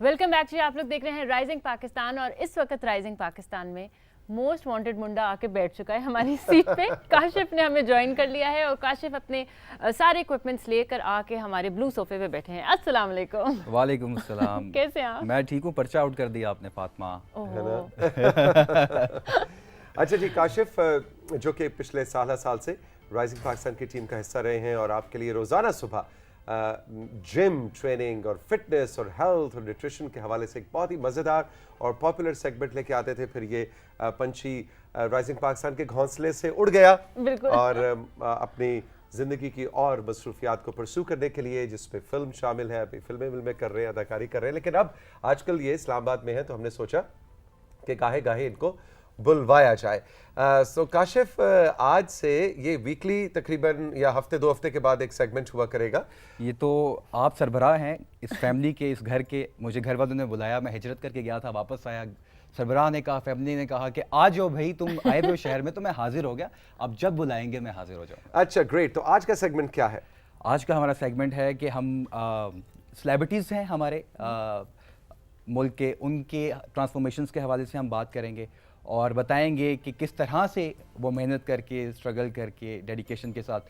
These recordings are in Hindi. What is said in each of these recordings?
वेलकम बैक जी। आप लोग देख रहे हैं राइजिंग पाकिस्तान और इस वक्त राइजिंग पाकिस्तान में मोस्ट वांटेड मुंडा आके बैठ चुका है हमारी सीट पे। काशिफ ने हमें ज्वाइन कर लिया है और काशिफ अपने सारे इक्विपमेंट्स लेकर आके हमारे ब्लू सोफे पे बैठे हैं। अस्सलाम वालेकुम। वालेकुम अस्सलाम। कैसे हैं आप? मैं ठीक हूँ। पर्चा आउट कर दिया आपने फातिमा। अच्छा जी, काशिफ जो कि पिछले साल से राइजिंग पाकिस्तान की टीम का हिस्सा रहे हैं और आपके लिए रोज़ाना सुबह जिम ट्रेनिंग और फिटनेस और हेल्थ और न्यूट्रिशन के हवाले से एक बहुत ही मज़ेदार और पॉपुलर सेगमेंट लेके आते थे। फिर ये पंछी राइजिंग पाकिस्तान के घोंसले से उड़ गया और अपनी ज़िंदगी की और मसरूफियात को परसू करने के लिए, जिसमें फ़िल्म शामिल है, अभी फिल्में कर रहे हैं, अदाकारी कर रहे हैं। लेकिन अब आजकल ये इस्लामाबाद में है तो हमने सोचा कि गाहे गाहे इनको बुलवाया जाए। सो काशिफ, आज से ये वीकली तकरीबन या हफ्ते 2 हफ्ते के बाद एक सेगमेंट हुआ करेगा। ये तो आप सरबराह हैं इस फैमिली के, इस घर के। मुझे घर वालों ने बुलाया, मैं हिजरत करके गया था, वापस आया, सरबराह ने कहा, फैमिली ने कहा कि आ जाओ भाई, तुम आए हुए शहर में, तो मैं हाजिर हो गया। अब जब बुलाएंगे मैं हाजिर हो जाऊँगा। अच्छा, ग्रेट। तो आज का सेगमेंट क्या है? आज का हमारा सेगमेंट है कि हम सेलिब्रिटीज़ हैं हमारे मुल्क के, उनके ट्रांसफॉर्मेशंस के हवाले से हम बात करेंगे और बताएंगे कि किस तरह से वो मेहनत करके, स्ट्रगल करके, डेडिकेशन के साथ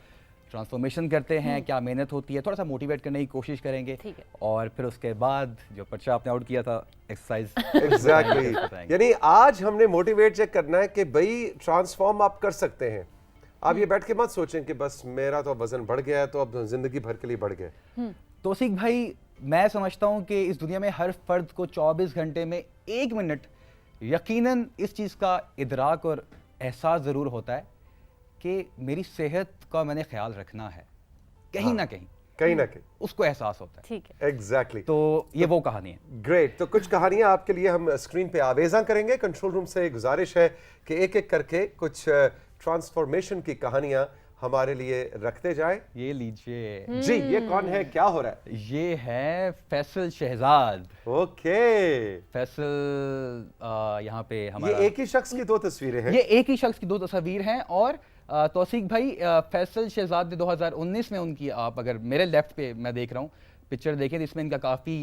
ट्रांसफॉर्मेशन करते हैं, क्या मेहनत होती है, थोड़ा सा मोटिवेट करने की कोशिश करेंगे। और फिर उसके बाद जो पर्चा आपने आउट किया था, एक्सरसाइज। एग्जैक्टली। यानी आज हमने मोटिवेट चेक करना है कि भाई ट्रांसफॉर्म आप कर सकते हैं। आप ये बैठ के मत सोचें कि बस मेरा तो वजन बढ़ गया है तो अब जिंदगी भर के लिए बढ़ गया। तौसीक भाई, मैं समझता हूँ कि इस दुनिया में हर फर्द को 24 घंटे में 1 मिनट यकीनन इस चीज़ का इदराक और एहसास ज़रूर होता है कि मेरी सेहत का मैंने ख्याल रखना है। कहीं ना कहीं उसको एहसास होता है। ठीक है, एग्जैक्टली। तो ये वो कहानी है। ग्रेट। तो कुछ कहानियां आपके लिए हम स्क्रीन पे आवेज़ा करेंगे। कंट्रोल रूम से गुजारिश है कि एक एक करके कुछ ट्रांसफॉर्मेशन की कहानियां हमारे लिए रखते जाए। ये लीजिए जी। ये कौन है, क्या हो रहा है? ये है फैसल शहजाद। ओके। फैसल यहाँ पे हमारा, ये एक ही शख्स की 2 तस्वीरें हैं। ये एक ही शख्स की 2 तस्वीर हैं। और तौसीक भाई, फैसल शहजाद ने 2019 में उनकी, आप अगर मेरे लेफ्ट पे मैं देख रहा हूँ पिक्चर देखें तो इसमें इनका काफ़ी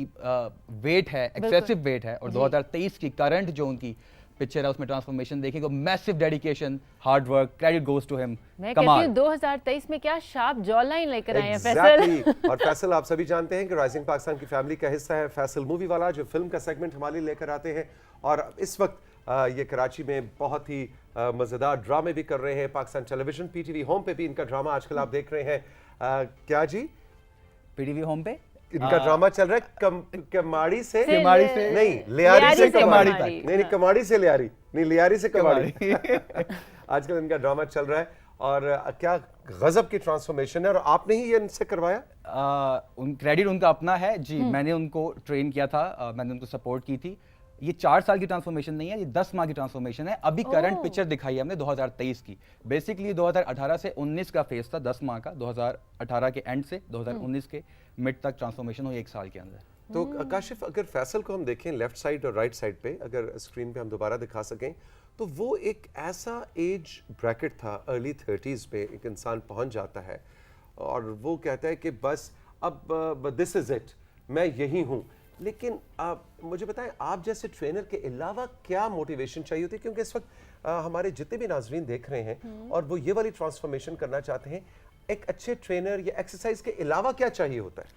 वेट है, एक्सेसिव वेट है। और 2023 की करंट जो उनकी पिक्चर है उसमें ट्रांसफॉर्मेशन देखेंगे, massive dedication, hard work, credit goes to him. मैं कहती हूं 2023 में क्या शार्प जॉ लाइन लेकर आए हैं फैसल। और फैसल, आप सभी जानते हैं कि राइजिंग पाकिस्तान की फैमिली का हिस्सा है फैसल मूवी वाला, जो फिल्म का सेगमेंट हमारे लिए लेकर आते हैं। और इस वक्त ये कराची में बहुत ही मज़ेदार ड्रामे भी कर रहे हैं। पाकिस्तान टेलीविजन PTV होम पे भी इनका ड्रामा आजकल आप देख रहे हैं। क्या जी? PTV होम पे इनका ड्रामा चल रहा है कमाड़ी से नहीं, लियारी से कमाड़ी तक। नहीं, कमाड़ी से लियारी नहीं, लियारी से कमाड़ी। आजकल इनका ड्रामा चल रहा है और क्या गजब की ट्रांसफॉर्मेशन है। और आपने ही ये इनसे करवाया? क्रेडिट उनका अपना है जी। मैंने उनको ट्रेन किया था, मैंने उनको सपोर्ट की थी। ये 4 साल की ट्रांसफॉर्मेशन नहीं है, ये 10 माह की ट्रांसफॉर्मेशन है। अभी करंट पिक्चर दिखाई है हमने 2023 की। बेसिकली 2018 से 19 का फेज था, 10 माह का। 2018 के एंड से 2019 के मिड तक ट्रांसफॉर्मेशन हुई 1 साल के अंदर। तो काशिफ, अगर फैसल को हम देखें लेफ्ट साइड और राइट साइड पे, अगर स्क्रीन पे हम दोबारा दिखा सकें, तो वो एक ऐसा एज ब्रैकेट था, अर्ली 30s पे एक इंसान पहुंच जाता है और वो कहता है कि बस अब दिस इज इट, मैं यही हूँ। लेकिन आप मुझे बताएं, आप जैसे ट्रेनर के अलावा क्या मोटिवेशन चाहिए होती है? क्योंकि इस वक्त हमारे जितने भी नाजरीन देख रहे हैं और वो ये वाली ट्रांसफॉर्मेशन करना चाहते हैं, एक अच्छे ट्रेनर या एक्सरसाइज के अलावा क्या चाहिए होता है?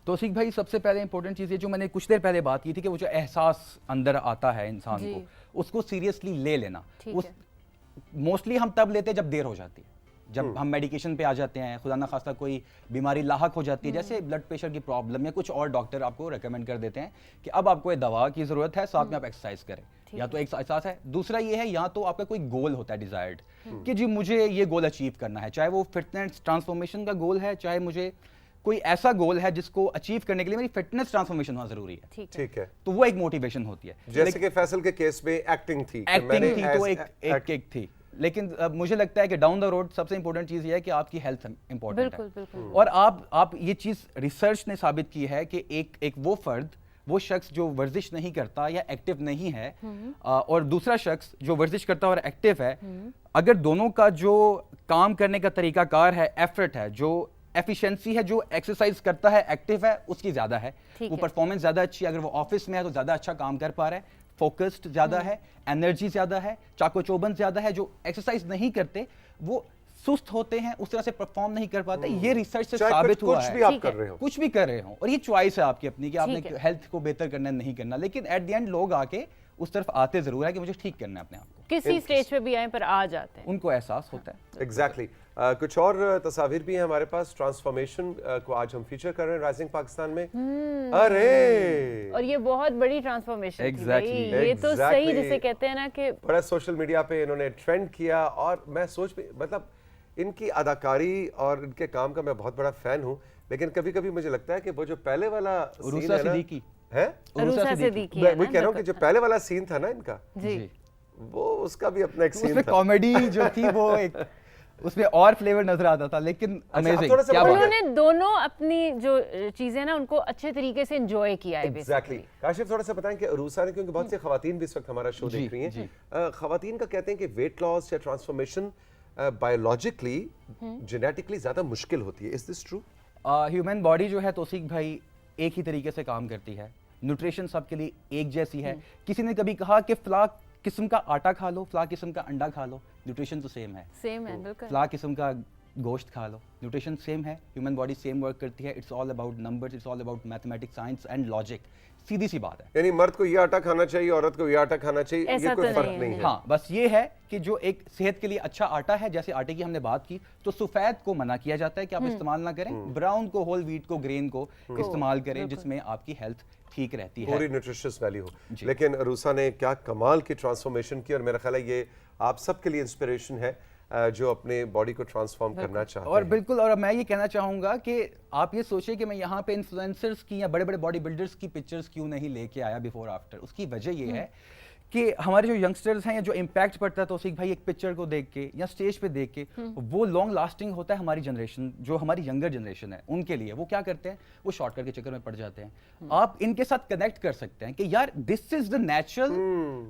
तौसीक भाई, सबसे पहले इंपॉर्टेंट चीज़ है जो मैंने कुछ देर पहले बात की थी कि वो जो एहसास अंदर आता है इंसान को, उसको सीरियसली ले लेना। मोस्टली हम तब लेते हैं जब देर हो जाती है, जब हम मेडिकेशन पे आ जाते हैं, खुदा ना खास्ता कोई बीमारी लाहक हो जाती है, जैसे ब्लड प्रेशर की प्रॉब्लम या कुछ और, डॉक्टर आपको रेकमेंड कर देते हैं कि अब आपको ये दवा की ज़रूरत है, साथ में आप एक्सरसाइज करें। या तो एक एहसास है, दूसरा ये है या तो आपका कोई गोल होता है डिजायर्ड कि जी मुझे ये गोल अचीव करना है, चाहे वो फिटनेस ट्रांसफॉर्मेशन का गोल है, चाहे मुझे कोई ऐसा गोल है जिसको अचीव करने के लिए मेरी फिटनेस ट्रांसफॉर्मेशन होना जरूरी है। ठीक है। तो वो एक मोटिवेशन होती है। जैसे कि फैसल के केस में एक्टिंग थी तो एक थी। लेकिन मुझे लगता है कि डाउन द रोड सबसे इंपॉर्टेंट चीज ये है कि आपकी हेल्थ इंपॉर्टेंट है। और आप ये चीज रिसर्च ने साबित की है कि एक वो फर्द, वो शख्स जो वर्जिश नहीं करता या एक्टिव नहीं है, और दूसरा शख्स जो वर्जिश करता है और एक्टिव है, अगर दोनों का जो काम करने का तरीकाकार है, एफर्ट है, जो एफिशिएंसी है, जो एक्सरसाइज करता है, एक्टिव है, उसकी ज्यादा है। ठीक वो है। परफॉर्मेंस ज्यादा अच्छी है। अगर वो ऑफिस में है तो ज्यादा अच्छा काम कर पा रहा है, फोकस्ड ज्यादा है, एनर्जी ज्यादा है, चाको-चौबंद ज्यादा है। जो एक्सरसाइज नहीं करते वो सुस्त होते हैं, उस तरह से परफॉर्म नहीं कर पाते। ये रिसर्च से चाहे साबित हुआ कुछ है। भी आप ठीक कर है। रहे हो। कुछ भी कर रहे हो, और ये चॉइस है आपकी अपनी कि आपने ठीक है। हेल्थ को बेहतर करना है, नहीं करना। लेकिन एट द एंड लोग आके उस तरफ आते जरूर है कि मुझे ठीक करना है अपने आप को। किसी स्टेज पे भी आए पर आ जाते हैं। उनको एहसास होता है। एग्जैक्टली कुछ और तस्वीर भी हैं हमारे पास। ट्रांसफॉर्मेशन को आज हम फीचर कर रहे हैं राइजिंग पाकिस्तान में। अरे और ये बहुत बड़ी ट्रांसफॉर्मेशन Exactly. ये तो सही, Exactly. जिसे कहते हैं ना कि बड़ा सोशल मीडिया पे इन्होंने ट्रेंड किया, और मैं सोच मतलब इनकी अदाकारी और इनके काम का मैं बहुत बड़ा फैन हूं। लेकिन कभी कभी मुझे लगता है कि वो जो पहले वाला सीन उरूसा है ना, सिद्दीकी। है अरूसा सिद्दीकी मैं है वही ना, कह रहा हूँ कि बिल्कुल। जो पहले वाला सीन था ना इनका, जी वो उसका भी अपना एक सीन उसमें था। कॉमेडी जो थी वो एक उसमें और फ्लेवर नजर आता था, लेकिन आप अमेजिंग। थोड़ा सा क्या बात है। उन्होंने दोनों अपनी जो चीजें ना उनको अच्छे तरीके से एंजॉय किया है एग्जैक्टली। काशिफ थोड़ा सा बताएं कि अरूसा ने, क्योंकि बहुत सी खवातीन भी इस वक्त हमारा शो जी, देख रही जी। हैं, खवातीन का कहते हैं कि वेट लॉस या ट्रांसफॉर्मेशन बायोलॉजिकली जेनेटिकली ज्यादा मुश्किल होती है। Is this true? Human body जो है तौसीक भाई एक ही तरीके से काम करती है। न्यूट्रिशन सबके लिए एक जैसी है। किसी ने कभी कहा कि फला किस्म का आटा खा लो, फला किस्म का अंडा खा लो, न्यूट्रिशन तो सेम है। सेम है बिल्कुल। फला किस्म का गोश्त खा लो, न्यूट्रिशन सेम है। ह्यूमन बॉडी सेम वर्क करती है। It's all about numbers, it's all about mathematics, science and logic. सीधी सी बात है। यानी मर्द को ये आटा खाना चाहिए, औरत को ये आटा खाना चाहिए, ऐसा ये कोई तो फर्क नहीं नहीं है। है। हाँ, बस ये है कि जो एक सेहत के लिए अच्छा आटा है, जैसे आटे की हमने बात की, तो सफेद को मना किया जाता है कि आप इस्तेमाल ना करें। ब्राउन को, होल व्हीट को, ग्रेन को इस्तेमाल करें, जिसमें आपकी हेल्थ ठीक रहती है। पूरी न्यूट्रिशियस वैल्यू हो। लेकिन अरूसा ने क्या कमाल की ट्रांसफॉर्मेशन की, और मेरा ख्याल है ये आप सबके लिए इंस्पिरेशन है जो अपने बॉडी को ट्रांसफॉर्म करना चाहते और हैं। बिल्कुल, और मैं ये कहना चाहूंगा कि आप ये सोचिए कि मैं यहाँ पे इन्फ्लुएंसर्स की या बड़े बड़े बॉडी बिल्डर्स की पिक्चर्स क्यों नहीं लेके आया बिफोर आफ्टर। उसकी वजह ये है कि हमारे जो यंगस्टर्स हैं, या जो इम्पैक्ट पड़ता है तौसीक भाई एक पिक्चर को देख के या स्टेज पे देख के, वो लॉन्ग लास्टिंग होता है। हमारी जनरेशन, जो हमारी यंगर जनरेशन है, उनके लिए वो क्या करते हैं, वो शॉर्टकट के चक्कर में पड़ जाते हैं। आप इनके साथ कनेक्ट कर सकते हैं कि यार दिस इज द नेचुरल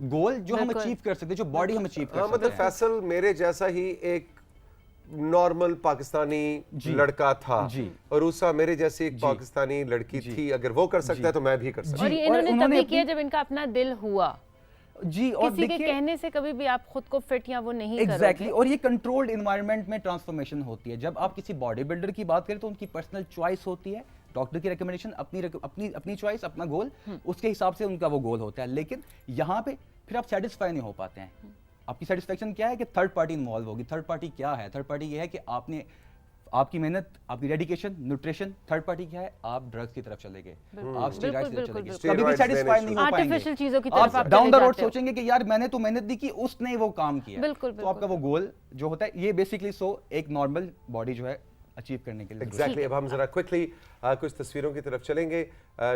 गोल जो हम अचीव कर सकते हैं, जो बॉडी हम अचीव कर हाँ, सकते मतलब हैं। फैसल मेरे जैसा ही एक नॉर्मल पाकिस्तानी लड़का था, जी। अरूसा मेरे जैसी एक पाकिस्तानी लड़की थी। अगर वो कर सकता है तो मैं भी कर सकता और हूँ। ये और इन्होंने उन्होंने तभी किया जब इनका अपना दिल हुआ। जी, और किसी के देखिए कहने से कभी भी आप खुद को फिट या वो नहीं एग्जैक्टली करोगे। और ये कंट्रोल्ड इन्वायरमेंट में ट्रांसफॉर्मेशन होती है। जब आप किसी बॉडी बिल्डर की बात करें तो उनकी पर्सनल चॉइस होती है, डॉक्टर की रिकमेंडेशन, अपनी चॉइस, अपना गोल, उसके हिसाब से उनका वो गोल होता है। लेकिन यहाँ पे फिर आप सेटिस्फाई नहीं हो पाते हैं। आपकी सेटिस्फेक्शन क्या है कि थर्ड पार्टी इन्वॉल्व होगी। थर्ड पार्टी क्या है? थर्ड पार्टी ये है कि आपने आपकी मेहनत, आपकी डेडिकेशन, न्यूट्रिशन। थर्ड पार्टी क्या है? आप ड्रग्स की तरफ चले गए, आप स्टेरॉइड्स की तरफ चले गए, बिल्कुल, कभी भी बिल्कुल। सेटिस्फाई नहीं हो पाएंगे। आर्टिफिशियल चीजों की तरफ आप डाउन द चले रोड जाते हो। सोचेंगे कि यार मैंने तो मेहनत दी कि उसने वो काम किया। बिल्कुल, तो आपका वो गोल जो होता है, ये बेसिकली एक नॉर्मल बॉडी जो है अचीव करने के लिए जरूरी है। एग्जैक्टली। अब हम जरा क्विकली कुछ तस्वीरों की तरफ चलेंगे।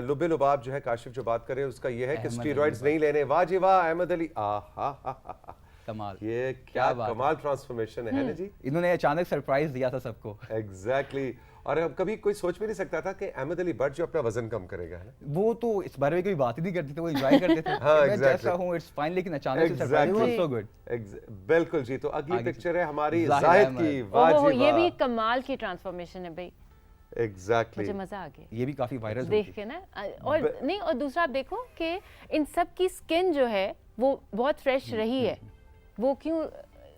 लुबे लुबाब जो है काशिफ जो बात कर रहे हैं उसका ये है कि अहमद स्टीरॉइड्स अली नहीं लेने। वाह जी वाह, अहमद अली, आहा, कमाल। ये क्या क्या बात है। कमाल ट्रांसफॉर्मेशन है ना जी। इन्होंने अचानक सरप्राइज दिया था सबको। एग्जैक्टली। और अब कभी कोई सोच भी नहीं सकता था कि अहमद अली भट्ट जो अपना वजन कम करेगा, है ना? वो तो इस बारे में कोई बात ही नहीं करते थे, वो एंजॉय करते थे। हाँ, मैं exactly. जैसा हूँ इट्स फाइन, लेकिन अचानक से सरप्राइज वाज सो गुड। बिल्कुल जी। तो अगली आगे पिक्चर है हमारी जाहिद जाहिद अहमद। की। वाह ओहो, जी ये भी वाह, कमाल की ट्रांसफॉर्मेशन है भाई। एग्जैक्टली। मुझे मजा आ गया ये भी काफी वायरल हुई देख थी। के ना। और नहीं, और दूसरा आप देखो कि इन सब की स्किन जो है वो बहुत फ्रेश रही है। वो क्यों?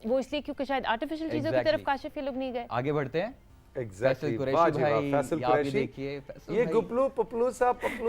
वो इसलिए क्योंकि शायद आर्टिफिशियल चीजों की तरफ Exactly. काशिफ ये लोग नहीं गए। आगे बढ़ते हैं। एग्जैक्टली। फैसल कुरैशी वाह जी वाह, भाई, फैसल ये आप भी कुरैशी। देखिए, फैसल ये भाई। गुपलू पपलू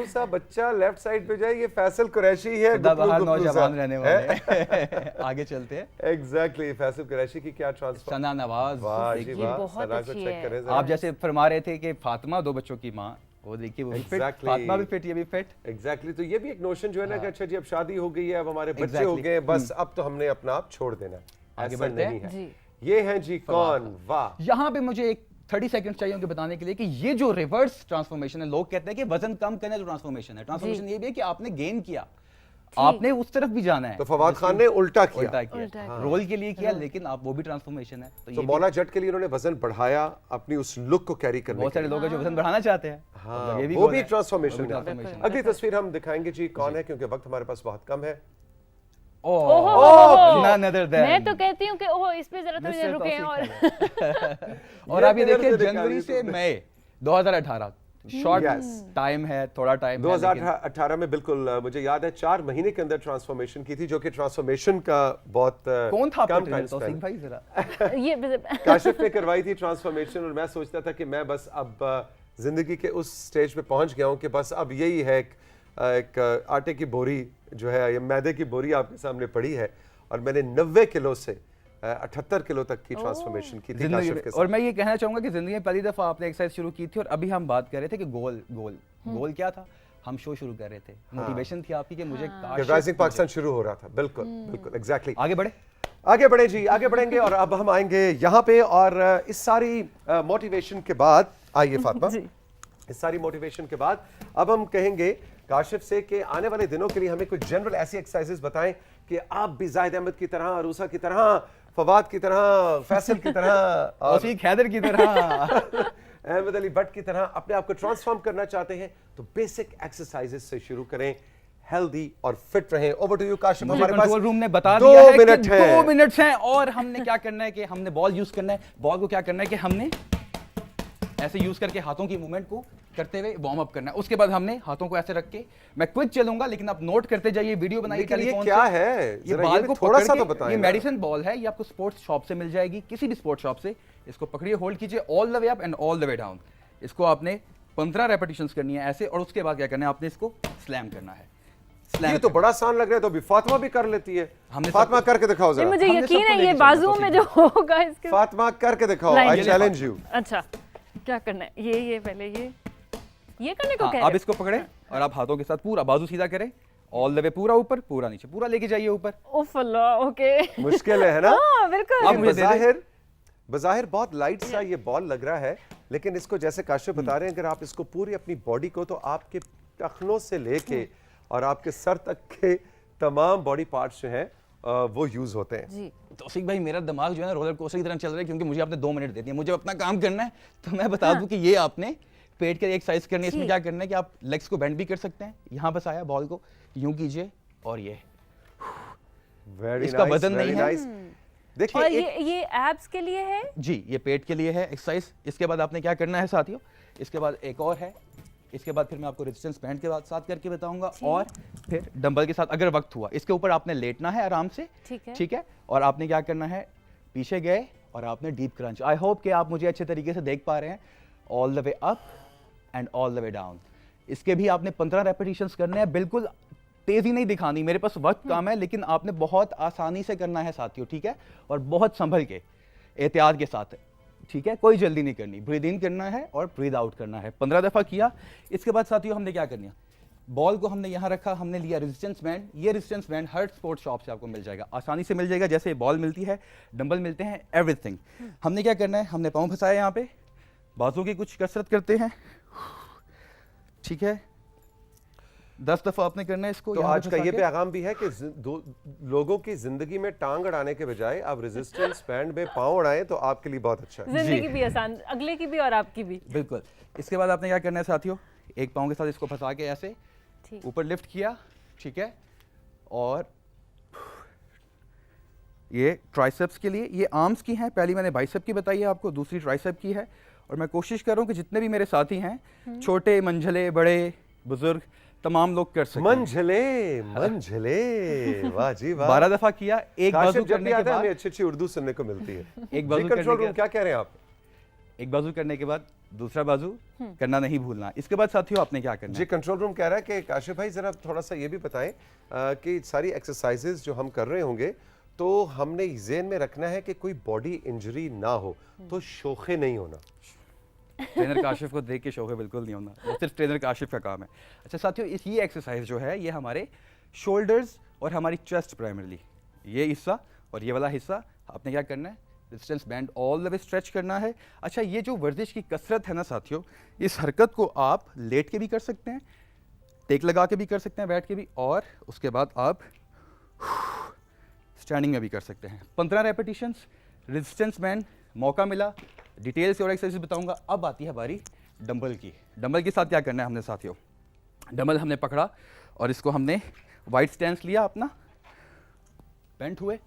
सा बच्चा लेफ्ट साइड पे जाए, ये फैसल कुरैशी है। सदाबहार नौजवान रहने वाले। आगे चलते हैं। एग्जैक्टली। फैसल कुरैशी की क्या ट्रांसफॉर्म। सना नवाज, वाह जी ये वाह, बहुत सना को अच्छी चेक है। करें जरा। आप जैसे फरमा रहे थे कि फातिमा 2 बच्चों की माँ, वो देखिए वो भी फिट, Exactly. फातिमा भी फिट, ये भी फिट। एग्जैक्टली। तो ये भी एक नोशन जो है ना कि अच्छा जी अब शादी हो गई है, अब हमारे बच्चे हो Exactly. गए, बस अब तो हमने अपना आप छोड़ देना है। आगे ऐसा बढ़ते नहीं हैं। है। जी। ये हैं जी कौन? वाह। यहाँ पे मुझे एक 30 सेकंड चाहिए उनके बताने के लिए कि ये जो रिवर्स ट्रांसफॉर्मेशन है, लोग कहते हैं कि वजन कम करना जो ट्रांसफॉर्मेशन है, ट्रांसफॉर्मेशन ये भी है कि आपने गेन किया, आपने उस तरफ भी जाना है। तो फवाद खान ने उल्टा किया। उल्टा उल्टा किया, रोल के लिए किया, लेकिन आप वो भी ट्रांसफॉर्मेशन है। तो ये मौला जट के लिए उन्होंने वजन बढ़ाया अपनी उस लुक को कैरी करने बहुत के सारे लिए। लोग हैं जो वजन बढ़ाना चाहते हैं। हाँ, मतलब ये वो गोल भी है। ट्रांसफॉर्मेशन वो भी है। ट्रांसफॉर्मेशन है। अगली तस्वीर हम दिखाएंगे जी कौन है, क्योंकि वक्त हमारे पास बहुत कम है। ओहो, none other than मैं तो कहती हूँ कि ओह इस पे जरा थोड़ी देर Mr. रुके हैं तौसीफ और और आप ये किधर देखिए से दिखा जनवरी रही से तुम? मई 2018 शॉर्ट Yes. टाइम है, थोड़ा टाइम है, लेकिन 2018 में बिल्कुल मुझे याद है 4 महीने के अंदर ट्रांसफॉर्मेशन की थी, जो कि ट्रांसफॉर्मेशन का बहुत कौन था कम आपका टाइम ट्रेनर तौसीफ भाई जरा? ये काशिफ ने करवाई थी ट्रांसफॉर्मेशन, और मैं सोचता था कि मैं बस अब जिंदगी के उस स्टेज पे पहुंच गया हूं कि बस अब यही है एक आटे की बोरी जो है, या मैदे की बोरी आपके सामने पड़ी है, और मैंने 90 किलो से 78 किलो तक की ट्रांसफॉर्मेशन की थी जिंदगी काशिफ में। के और साथ। मैं ये कहना चाहूंगा कि जिंदगी में पहली दफा आपने एक्सरसाइज शुरू की थी, और अभी हम बात कर रहे थे कि गोल क्या था, हम शो शुरू कर रहे थे, मोटिवेशन थी आपकी कि मुझे कि राइजिंग पाकिस्तान शुरू हो रहा था। बिल्कुल बिल्कुल एग्जैक्टली। आगे बढ़े। आगे बढ़े जी, आगे बढ़ेंगे, और अब हम आएंगे यहाँ पे, और इस सारी मोटिवेशन के बाद आइए फातिमा, इस सारी मोटिवेशन के बाद अब हम कहेंगे काशिफ से कि आने वाले दिनों के लिए हमें कुछ जनरल ऐसी एक्सरसाइजेस बताएं कि आप भी जाहिद अहमद की तरह, अरूसा की तरह, फवाद की तरह, फैसल की तरह और तौसीफ हैदर की तरह अहमद अली भट्ट की तरह अपने आप को ट्रांसफॉर्म करना चाहते हैं, तो बेसिक एक्सरसाइजेस से शुरू करें, हेल्दी और फिट रहें। Over to you Kashif. मुझे हमारे पास कंट्रोल रूम ने बता 2 दिया है कि मिनट है। 2 मिनट्स हैं, और हमने क्या करना है कि हमने बॉल यूज करना है। बॉल को क्या करना है कि हमने ऐसे यूज करके हाथों की मूवमेंट को करते हुए वार्म अप करना है। उसके बाद हमने हाथों को ऐसे रख के, मैं क्विक चलूंगा लेकिन आप नोट करते जाइए, वीडियो बनाइए लेकिन ये टेलीफोन क्या से। है? ये जरा बाल भी को थोड़ा पकड़ सा के, तो बताएं ये ना। मेडिसिन बॉल है, ये आपको स्पोर्ट्स शॉप से मिल जाएगी, किसी भी स्पोर्ट्स शॉप से। इसको पकड़िए, होल्ड कीजिए all the way up and all the way down. इसको आपने 15 रेपिटेशंस करनी है ऐसे, और उसके बाद क्या करना है, आपने इसको स्लैम करना है। ये तो बड़ा आसान लग रहा है, तो अभी फातिमा भी कर लेती है। हमने फातिमा सबको- करके दिखाओ नहीं, जरा। मुझे हमने यकीन सबको है लेके ये चलना बाजुओं तो में जो होगा इसके। फातिमा करके दिखाओ, नहीं, आई ये चैलेंज यू। अच्छा क्या करना है, ये पहले ये करने को हाँ, कह आप रहे हो? इसको पकड़े और आप हाथों के साथ पूरा बाजू सीधा करें, ऑल द वे, पूरा ऊपर, पूरा नीचे, पूरा लेके जाइए ऊपर। उफ अल्लाह, ओके। मुझे है ना? हाँ बिल्कुल। आप मुझे दे दें। बज़ाहिर बहुत लाइट सा ये बॉल लग रहा है, लेकिन इसको जैसे काशिफ बता रहे हैं, अगर आप इसको पूरी अपनी बॉडी को, तो आपके टखनों से लेके और आपके सर तक के तमाम बॉडी पार्ट्स जो हैं वो यूज होते हैं। जी तौसीफ भाई, मेरा दिमाग जो है ना रोलर कोस्टर की तरह चल रहा है, क्योंकि मुझे आपने 2 मिनट दे दिए, मुझे अपना काम करना है। तो मैं बता दूं कि ये आपने पेट के लिए एक्सरसाइज करनी है। इसमें क्या करना है कि आप लेग्स को बेंड भी कर सकते हैं, यहाँ बस आया, बॉल को यूं कीजिए, और ये वेरी इसका वजन नहीं है। देखिए और एक- ये एब्स के लिए है। जी, ये पेट के लिए है एक्सरसाइज। इसके बाद आपने क्या करना है साथियों, इसके बाद एक और है, इसके बाद फिर मैं आपको रेजिस्टेंस बैंड के साथ करके बताऊंगा, और फिर डंबल के साथ अगर वक्त हुआ। इसके ऊपर आपने लेटना है आराम से, ठीक है, और आपने क्या करना है, पीछे गए और आपने डीप क्रंच। आई होप कि आप मुझे अच्छे तरीके से देख पा रहे हैं। All the way up and all the way down. इसके भी आपने 15 रेपिटेशंस करने हैं, बिल्कुल तेजी नहीं दिखानी, मेरे पास वक्त कम है, लेकिन आपने बहुत आसानी से करना है साथियों, ठीक है, और बहुत संभल के, एहतियात के साथ, ठीक है, कोई जल्दी नहीं करनी। ब्रीद इन करना है और ब्रीद आउट करना है। 15 दफा किया। इसके बाद साथियों हमने क्या करना है, बॉल को हमने यहाँ रखा, हमने लिया रेजिस्टेंस बैंड। ये रेजिस्टेंस बैंड हर स्पोर्ट्स शॉप से आपको मिल जाएगा, आसानी से मिल जाएगा, जैसे बॉल मिलती है, डंबल मिलते हैं, एवरीथिंग। हमने क्या करना है, हमने पाँव फंसाया यहाँ पे, बाजू की कुछ कसरत करते हैं, ठीक है, 10 दफा आपने करना है इसको। तो यहाँ पे आज का फंसा ये के। पैगाम भी है कि लोगों की जिंदगी में टांग अड़ाने के बजाय आप रेजिस्टेंस बैंड में पांव अड़ाएं, तो आपके लिए बहुत अच्छा है। जिंदगी भी आसान, अगले की भी और आपकी भी। बिल्कुल। इसके बाद आपने क्या करना है साथियों, एक पाँव के साथ इसको फंसा के ऐसे ठीक। ऊपर लिफ्ट किया, ठीक है, और ये ट्राइसेप्स के लिए, ये आर्म्स की हैं, पहली मैंने बाइसेप की बताई है आपको, दूसरी ट्राइसेप की है। और मैं कोशिश कर रहा हूँ कि जितने भी मेरे साथी हैं, छोटे, मंझले, बड़े, बुजुर्ग, तमाम लोग कर सकें। मंझले वाह जी वाह। 12 दफा किया। एक बाजू काशिफ जब करने भी के आता है हमें बाद, अच्छी अच्छी उर्दू सुनने को मिलती है। एक बाजू जी, करने कंट्रोल के रूम क्या कह रहे हैं आप? एक बाजू करने के बाद दूसरा बाजू करना नहीं भूलना। इसके बाद साथियों आपने क्या करना जी, है? कंट्रोल रूम कह रहा है कि काशिफ भाई जरा थोड़ा सा ये भी बताएं कि सारी एक्सरसाइजेज जो हम कर रहे होंगे, तो हमने ज़हन में रखना है कि कोई बॉडी इंजरी ना हो, तो शोखे नहीं होना। ट्रेनर काशिफ को देख के शौक है, बिल्कुल नहीं होना, वो सिर्फ ट्रेनर काशिफ का काम है। अच्छा साथियों, ये एक्सरसाइज जो है, ये हमारे शोल्डर्स और हमारी चेस्ट प्राइमरली, ये हिस्सा और ये वाला हिस्सा आपने क्या करना है, resistance band all the way stretch करना है। अच्छा, ये जो वर्जिश की कसरत है ना साथियों, इस हरकत को आप लेट के भी कर सकते हैं, टेक लगा के भी कर सकते हैं, बैठ के भी, और उसके बाद आप स्टैंडिंग में भी कर सकते हैं। 15 रेपिटेशंस, रेजिस्टेंस बैंड। मौका मिला डिटेल से और एक्सरसाइज बताऊंगा। अब आती है बारी डंबल की। डंबल के साथ क्या करना है हमने साथियों, डंबल हमने पकड़ा और इसको हमने वाइड स्टैंस लिया अपना, बेंट हुए,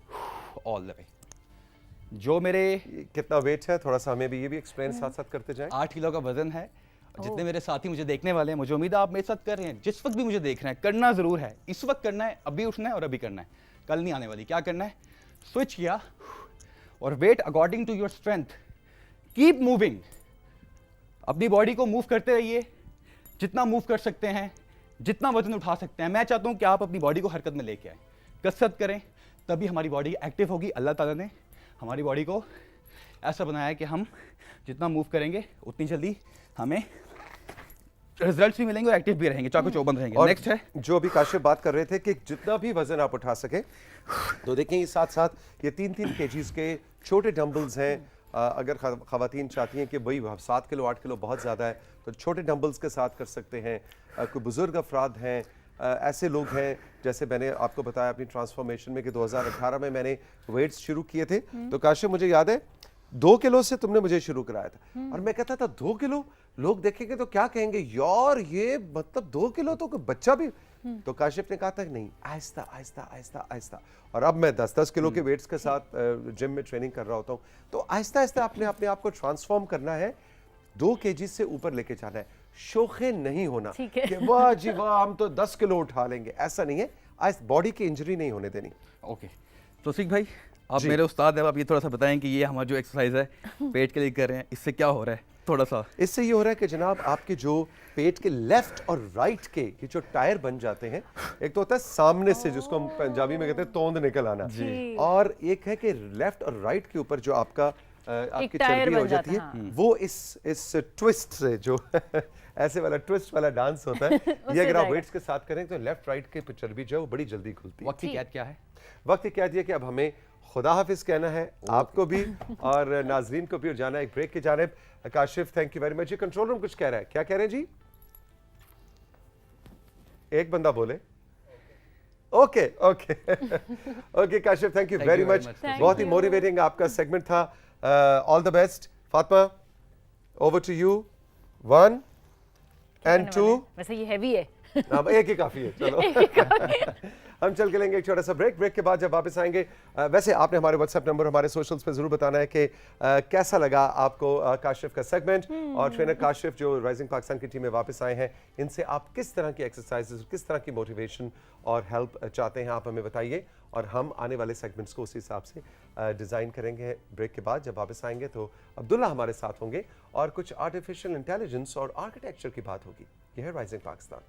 ऑल द वे। जो मेरे कितना वेट है, थोड़ा सा हमें भी ये भी एक्सप्लेन साथ साथ करते जाएं। 8 किलो का वजन है। जितने मेरे साथी मुझे देखने वाले हैं, मुझे उम्मीद है आप मेरे साथ कर रहे हैं। जिस वक्त भी मुझे देख रहे हैं, करना ज़रूर है, इस वक्त करना है, अभी उठना है और अभी करना है, कल नहीं आने वाली। क्या करना है, स्विच किया और weight according to your strength, keep moving. अपनी बॉडी को मूव करते रहिए, जितना मूव कर सकते हैं, जितना वजन उठा सकते हैं। मैं चाहता हूं कि आप अपनी बॉडी को हरकत में लेके आए, कसरत करें, तभी हमारी बॉडी एक्टिव होगी। अल्लाह ताला ने हमारी बॉडी को ऐसा बनाया है कि हम जितना मूव करेंगे उतनी जल्दी हमें रिजल्ट्स भी मिलेंगे और एक्टिव भी रहेंगे, चाको चौबंद रहेंगे। नेक्स्ट है जो अभी काशिफ बात कर रहे थे कि जितना भी वजन आप उठा सके, तो देखें ये साथ साथ ये 3-3 केजीज के छोटे डंबल्स हैं। अगर खवातीन चाहती हैं कि भाई 7 किलो 8 किलो बहुत ज़्यादा है, तो छोटे डंबल्स के साथ कर सकते हैं। कोई बुजुर्ग अफराद हैं, ऐसे लोग हैं, जैसे मैंने आपको बताया अपनी ट्रांसफॉर्मेशन में कि 2018 में मैंने वेट्स शुरू किए थे। तो काशिफ मुझे याद है 2 किलो से तुमने मुझे शुरू कराया था, और मैं कहता था 2 किलो लोग देखेंगे तो क्या कहेंगे, यार ये मतलब 2 किलो तो कोई बच्चा भी। तो काशिफ ने कहा था कि नहीं, आहिस्ता आहिस्ता आहिस्ता आहिस्ता। और अब मैं 10-10 किलो के वेट्स के साथ जिम में ट्रेनिंग कर रहा होता हूँ। तो आहिस्ता आहिस्ता अपने आप को ट्रांसफॉर्म करना है, 2 केजी से ऊपर लेके जाना है। शोखे नहीं होना कि वाह जी वाह हम तो 10 किलो उठा लेंगे, ऐसा नहीं है। बॉडी की इंजरी नहीं होने देनी। ओके, तो सिख भाई आप मेरे उस्ताद हैं, आप ये थोड़ा सा बताएं कि ये हमारा जो एक्सरसाइज है पेट के लिए कर रहे हैं, इससे क्या हो रहा है थोड़ा सा। इससे ये हो रहा है कि जनाब आपके जो पेट के लेफ्ट और राइट के ये जो टायर बन जाते हैं, एक तो होता है सामने से जिसको हम पंजाबी में कहते हैं तोंद निकल आना, और एक है कि लेफ्ट और राइट के ऊपर जो आपका आपकी चर्बी हो जाती है, वो इस ट्विस्ट से जो ऐसे वाला ट्विस्ट वाला डांस होता है, ये अगर आप वेट्स के साथ करें तो लेफ्ट राइट के चर्बी जो है वो बड़ी जल्दी खुलती है। वक्त की कैद क्या है? वक्त की कैद ये कि अब हमें खुदा हाफिज कहना है, आपको भी और नाजरीन को भी, और जाना है एक ब्रेक की जानिब। Kashif thank you very much. ये कंट्रोल रूम कुछ कह रहा है, क्या कह रहे हैं जी? एक बंदा बोले okay okay okay Kashif thank you very much. बहुत ही मोटिवेटिंग आपका सेगमेंट था। All the best. Fatima over to you. 1 and 2। वैसे ये हैवी है। अब एक ही काफी है, चलो हम चल के लेंगे एक छोटा सा ब्रेक। ब्रेक के बाद जब वापस आएंगे, वैसे आपने हमारे व्हाट्सएप नंबर, हमारे सोशल्स पे जरूर बताना है कि कैसा लगा आपको काशिफ का सेगमेंट, और ट्रेनर काशिफ जो राइजिंग पाकिस्तान की टीम में वापस आए हैं, इनसे आप किस तरह की एक्सरसाइजेस, किस तरह की मोटिवेशन और हेल्प चाहते हैं, आप हमें बताइए, और हम आने वाले सेगमेंट्स को उसी हिसाब से डिज़ाइन करेंगे। ब्रेक के बाद जब वापस आएंगे तो अब्दुल्ला हमारे साथ होंगे और कुछ आर्टिफिशियल इंटेलिजेंस और आर्किटेक्चर की बात होगी। यह है राइजिंग पाकिस्तान।